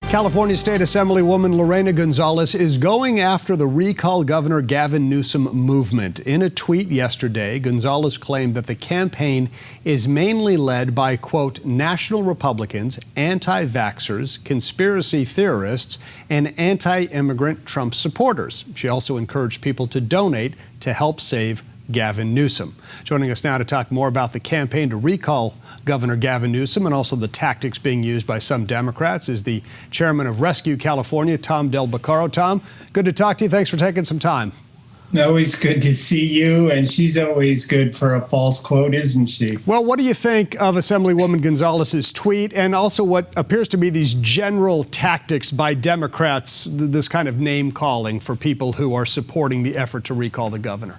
California State Assemblywoman Lorena Gonzalez is going after the recall Governor Gavin Newsom movement. In a tweet yesterday, Gonzalez claimed that the campaign is mainly led by, quote, national Republicans, anti-vaxxers, conspiracy theorists, and anti-immigrant Trump supporters. She also encouraged people to donate to help save Gavin Newsom. Joining us now to talk more about the campaign to recall Governor Gavin Newsom and also the tactics being used by some Democrats is the chairman of Rescue California, Tom Del Beccaro. Tom, good to talk to you. Thanks for taking some time. Always good to see you, and she's always good for a false quote, isn't she? Well, what do you think of Assemblywoman Gonzalez's tweet and also what appears to be these general tactics by Democrats, this kind of name calling for people who are supporting the effort to recall the governor?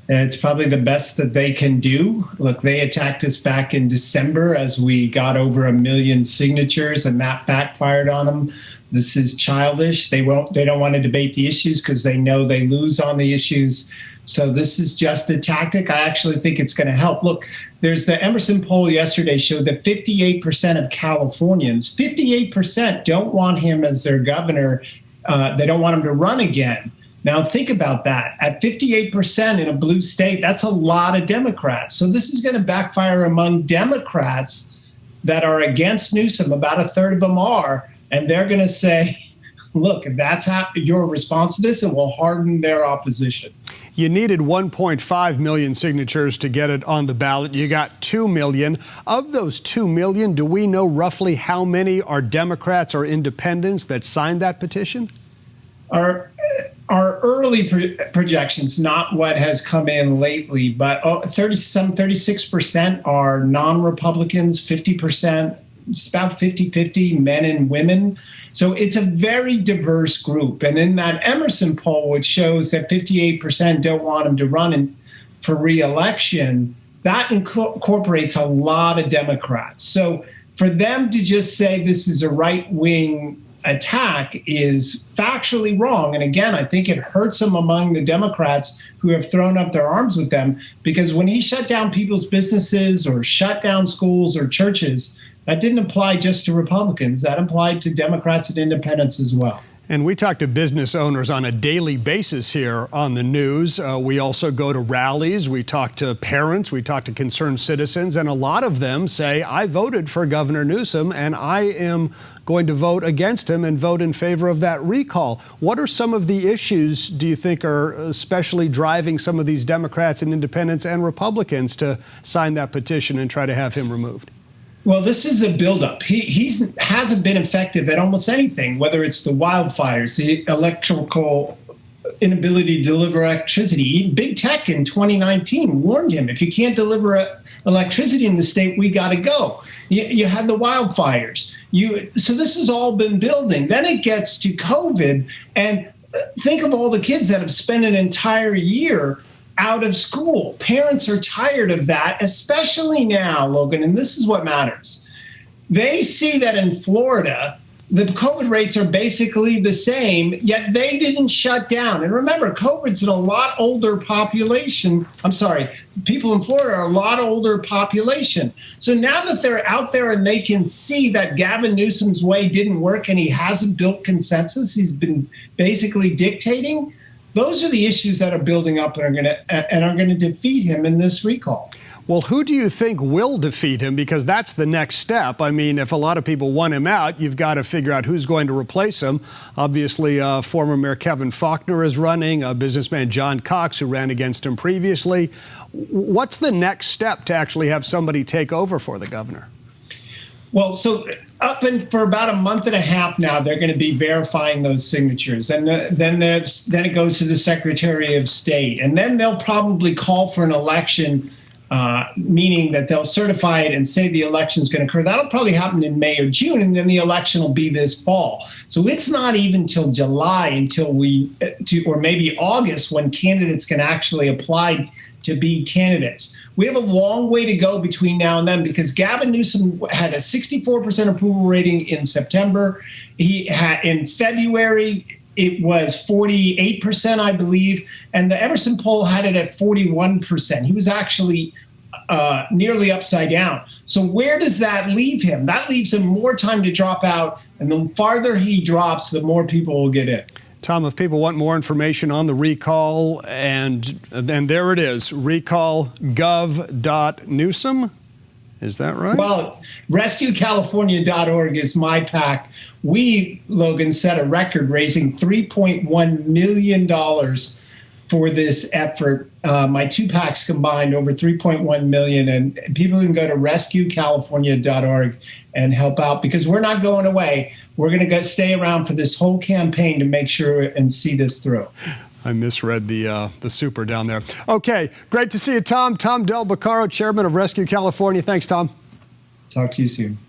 It's probably the best that they can do. Look, they attacked us back in December as we got over 1 million signatures, and that backfired on them. This is childish. They don't want to debate the issues because they know they lose on the issues. So this is just a tactic. I actually think it's going to help. Look, there's the Emerson poll yesterday showed that 58% of Californians, 58% don't want him as their governor. They don't want him to run again. Now, think about that. At 58% in a blue state, that's a lot of Democrats. So this is going to backfire among Democrats that are against Newsom. About a third of them are. And they're going to say, look, if that's your response to this, it will harden their opposition. You needed 1.5 million signatures to get it on the ballot. You got 2 million. Of those 2 million, do we know roughly how many are Democrats or independents that signed that petition? Our early projections, not what has come in lately, but 36% are non-Republicans, 50%, it's about 50-50 men and women. So it's a very diverse group. And in that Emerson poll, which shows that 58% don't want him to run for re-election, that incorporates a lot of Democrats. So for them to just say this is a right-wing attack is factually wrong. And again, I think it hurts him among the Democrats who have thrown up their arms with them, because when he shut down people's businesses or shut down schools or churches, that didn't apply just to Republicans. That applied to Democrats and independents as well. And we talk to business owners on a daily basis here on the news. We also go to rallies. We talk to parents. We talk to concerned citizens. And a lot of them say, I voted for Governor Newsom, and I am going to vote against him and vote in favor of that recall. What are some of the issues, do you think, are especially driving some of these Democrats and independents and Republicans to sign that petition and try to have him removed? Well, this is a buildup. He hasn't been effective at almost anything, whether it's the wildfires, the electrical inability to deliver electricity. Big Tech in 2019 warned him, if you can't deliver electricity in the state, we got to go. You had the wildfires. So this has all been building. Then it gets to COVID, and think of all the kids that have spent an entire year out of school. Parents are tired of that, especially now, Logan, and this is what matters. They see that in Florida, the COVID rates are basically the same, yet they didn't shut down. And remember, COVID's in a lot older population. People in Florida are a lot older population. So now that they're out there and they can see that Gavin Newsom's way didn't work and he hasn't built consensus, he's been basically dictating, those are the issues that are building up and are going to defeat him in this recall. Well, who do you think will defeat him? Because that's the next step. I mean, if a lot of people want him out, you've got to figure out who's going to replace him. Obviously, former Mayor Kevin Faulconer is running, businessman John Cox, who ran against him previously. What's the next step to actually have somebody take over for the governor? Well, so for about a month and a half now, they're going to be verifying those signatures. And then it goes to the Secretary of State. And then they'll probably call for an election, meaning that they'll certify it and say the election is going to occur. That'll probably happen in May or June, and then the election will be this fall. So it's not even till July or maybe August when candidates can actually apply to be candidates. We have a long way to go between now and then, because Gavin Newsom had a 64% approval rating in September. He had in February, it was 48%, I believe, and the Emerson poll had it at 41%. He was actually nearly upside down. So where does that leave him? That leaves him more time to drop out, and the farther he drops, the more people will get in. Tom, if people want more information on the recall, and there it is, recallgov.newsom. Is that right? Well, RescueCalifornia.org is my PAC. We, Logan, set a record raising $3.1 million for this effort. My two PACs combined over $3.1 million, and people can go to RescueCalifornia.org and help out, because we're not going away. We're going to stay around for this whole campaign to make sure and see this through. I misread the super down there. Okay, great to see you, Tom. Tom Del Beccaro, chairman of Rescue California. Thanks, Tom. Talk to you soon.